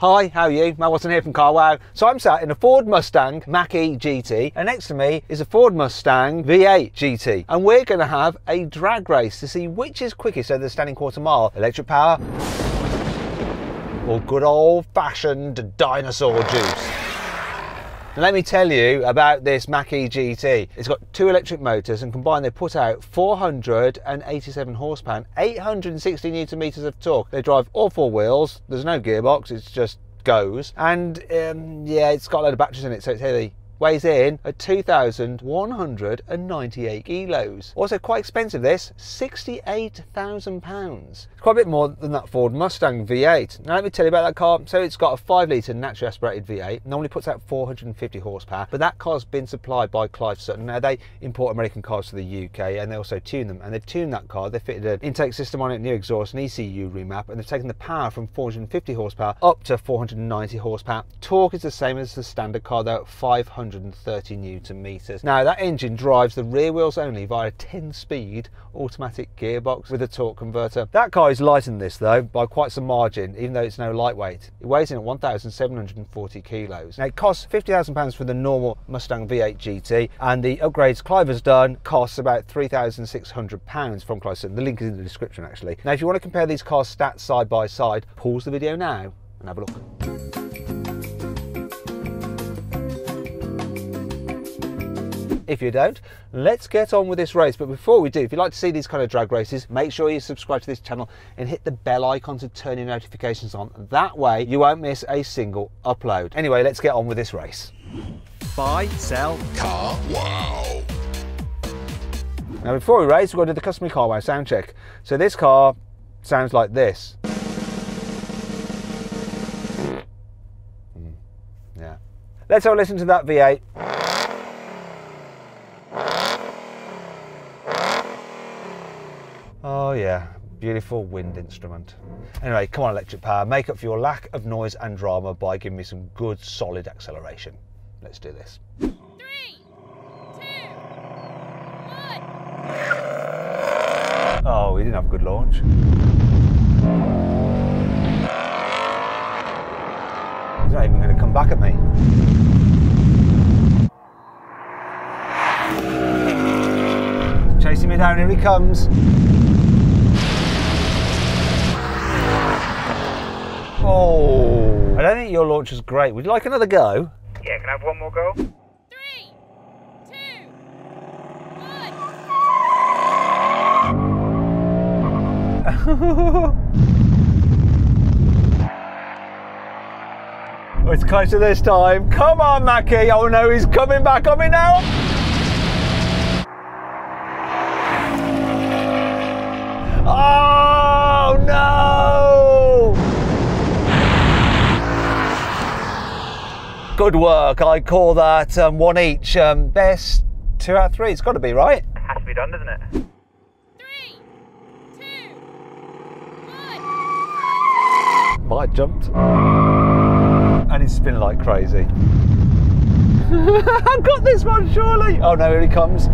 Hi, how are you? Matt Watson here from Car Wow. So I'm sat in a Ford Mustang Mach-E GT, and next to me is a Ford Mustang V8 GT, and we're going to have a drag race to see which is quickest over the standing quarter mile. Electric power or good old-fashioned dinosaur juice. Now, let me tell you about this Mach-E GT. It's got two electric motors, and combined they put out 487 horsepower and 860 newton meters of torque. They drive all four wheels. There's no gearbox, it's just goes. And yeah, it's got a load of batteries in it, so it's heavy. Weighs in at 2,198 kilos. Also quite expensive this, £68,000. It's quite a bit more than that Ford Mustang V8. Now let me tell you about that car. So it's got a 5-litre naturally aspirated V8, normally puts out 450 horsepower, but that car's been supplied by Clive Sutton. Now they import American cars to the UK and they also tune them, and they've tuned that car. They've fitted an intake system on it, new exhaust, an ECU remap, and they've taken the power from 450 horsepower up to 490 horsepower. Torque is the same as the standard car though, at 530 newton meters. Now that engine drives the rear wheels only via a 10-speed automatic gearbox with a torque converter. That car is lighter than this though by quite some margin, even though it's no lightweight. It weighs in at 1,740 kilos. Now it costs £50,000 for the normal Mustang V8 GT, and the upgrades Clive has done costs about £3,600 from Clive Sutton. The link is in the description actually. Now if you want to compare these cars' stats side by side, pause the video now and have a look. If you don't, let's get on with this race. But before we do, if you'd like to see these kind of drag races, make sure you subscribe to this channel and hit the bell icon to turn your notifications on. That way you won't miss a single upload. Anyway, let's get on with this race. Buy, sell, Car Wow. Now before we race, we're going to do the customary Car Wow sound check. So this car sounds like this. Yeah. Let's have a listen to that V8. Oh yeah, beautiful wind instrument. Anyway, come on electric power, make up for your lack of noise and drama by giving me some good solid acceleration. Let's do this. 3, 2, 1. Oh, we didn't have a good launch. He's not even going to come back at me. Chasing me down, here he comes. Oh, I don't think your launch was great. Would you like another go? Yeah, can I have one more go? 3, 2, 1. Oh, it's closer this time. Come on, Mach-E. Oh no, he's coming back on me now. Oh no! Good work. I call that one each. Best 2 out of 3. It's got to be, right? It has to be done, doesn't it? 3, 2, 1. Might have jumped. And he's spinning like crazy. I've got this one, surely. Oh no, here he comes.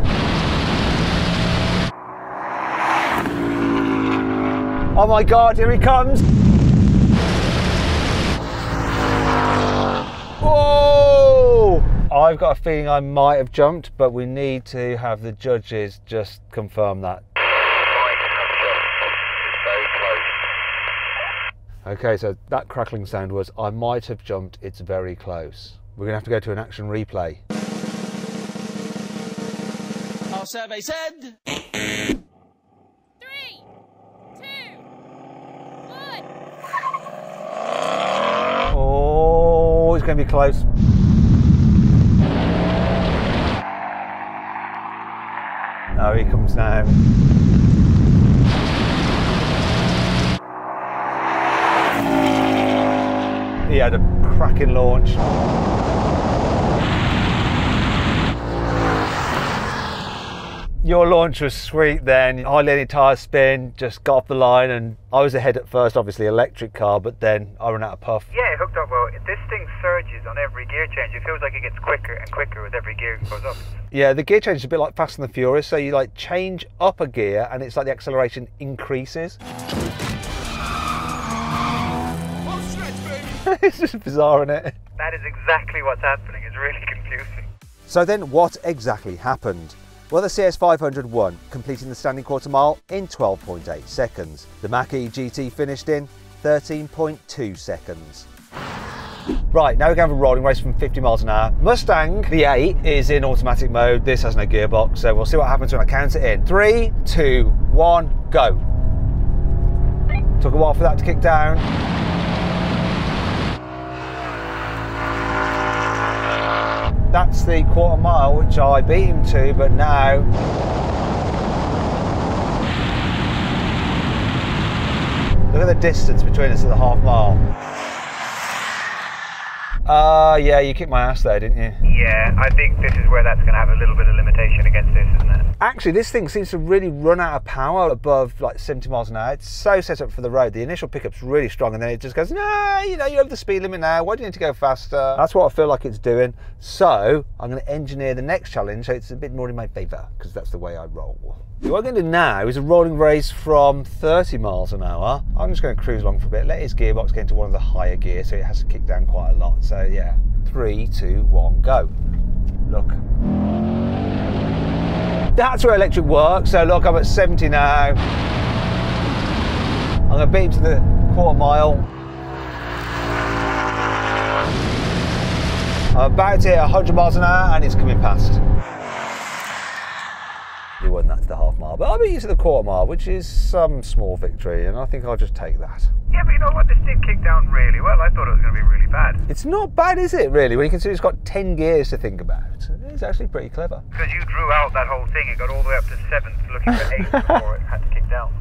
Oh my God, here he comes. Whoa! I've got a feeling I might have jumped, but we need to have the judges just confirm that. Okay, so that crackling sound was, I might have jumped, it's very close. We're gonna have to go to an action replay. Our survey said... 3, 2, 1. Oh, it's gonna be close. Oh, he comes now. He had a cracking launch. Your launch was sweet then. Hardly any tyre spin, just got off the line, and I was ahead at first, obviously electric car, but then I ran out of puff. Yeah, it hooked up well. This thing surges on every gear change. It feels like it gets quicker and quicker with every gear it goes up. Yeah, the gear change is a bit like Fast and the Furious, so you like change up a gear and it's like the acceleration increases. It's just bizarre, isn't it? That is exactly what's happening. It's really confusing. So then what exactly happened? Well, the CS500 won, completing the standing quarter mile in 12.8 seconds. The Mach-E GT finished in 13.2 seconds. Right, now we're going for a rolling race from 50 miles an hour. Mustang V8 is in automatic mode. This has no gearbox, so we'll see what happens when I count it in. 3, 2, 1, go. Took a while for that to kick down. That's the quarter mile, which I beat him to, but now look at the distance between us at the half mile. Yeah, you kicked my ass there, didn't you? Yeah, I think this is where that's going to have a little bit of limitation against this, isn't it? Actually, this thing seems to really run out of power above like 70 miles an hour. It's so set up for the road. The initial pickup's really strong, and then it just goes, nah, you know, you're over the speed limit now. Why do you need to go faster? That's what I feel like it's doing. So I'm going to engineer the next challenge so it's a bit more in my favour, because that's the way I roll. So what I'm going to do now is a rolling race from 30 miles an hour. I'm just going to cruise along for a bit, let his gearbox get into one of the higher gears so it has to kick down quite a lot. So yeah, 3, 2, 1, go. Look. That's where electric works. So look, I'm at 70 now. I'm going to beat him to the quarter mile. I'm about to hit 100 miles an hour and it's coming past. He won that to the half mile, but I'll beat you to the quarter mile, which is some small victory, and I think I'll just take that. Yeah, but you know what? This did kick down really well. I thought it was going to be really bad. It's not bad, is it, really, when you consider it's got 10 gears to think about? It's actually pretty clever. Because you drew out that whole thing, it got all the way up to 7th, looking for 8th before it had to kick down.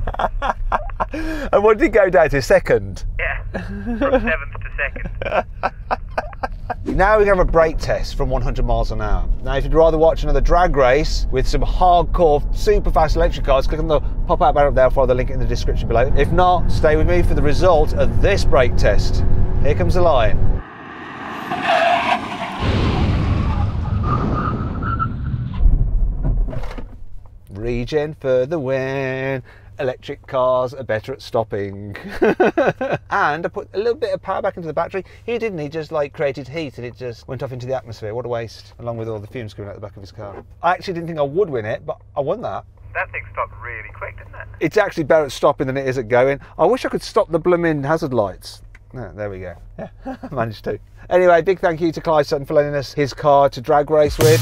And what did it go down to? Second? Yeah, from 7th to 2nd. Now we're going to have a brake test from 100 miles an hour. Now, if you'd rather watch another drag race with some hardcore, super fast electric cars, click on the pop-out banner up there, follow the link in the description below. If not, stay with me for the result of this brake test. Here comes the line. Regen for the win. Electric cars are better at stopping. And I put a little bit of power back into the battery. He didn't, he just like created heat and it just went off into the atmosphere. What a waste, along with all the fumes coming out the back of his car. I actually didn't think I would win it, but I won that. That thing stopped really quick, didn't it? It's actually better at stopping than it is at going. I wish I could stop the blooming hazard lights. Oh, there we go. Yeah, managed to. Anyway, big thank you to Clive Sutton for lending us his car to drag race with.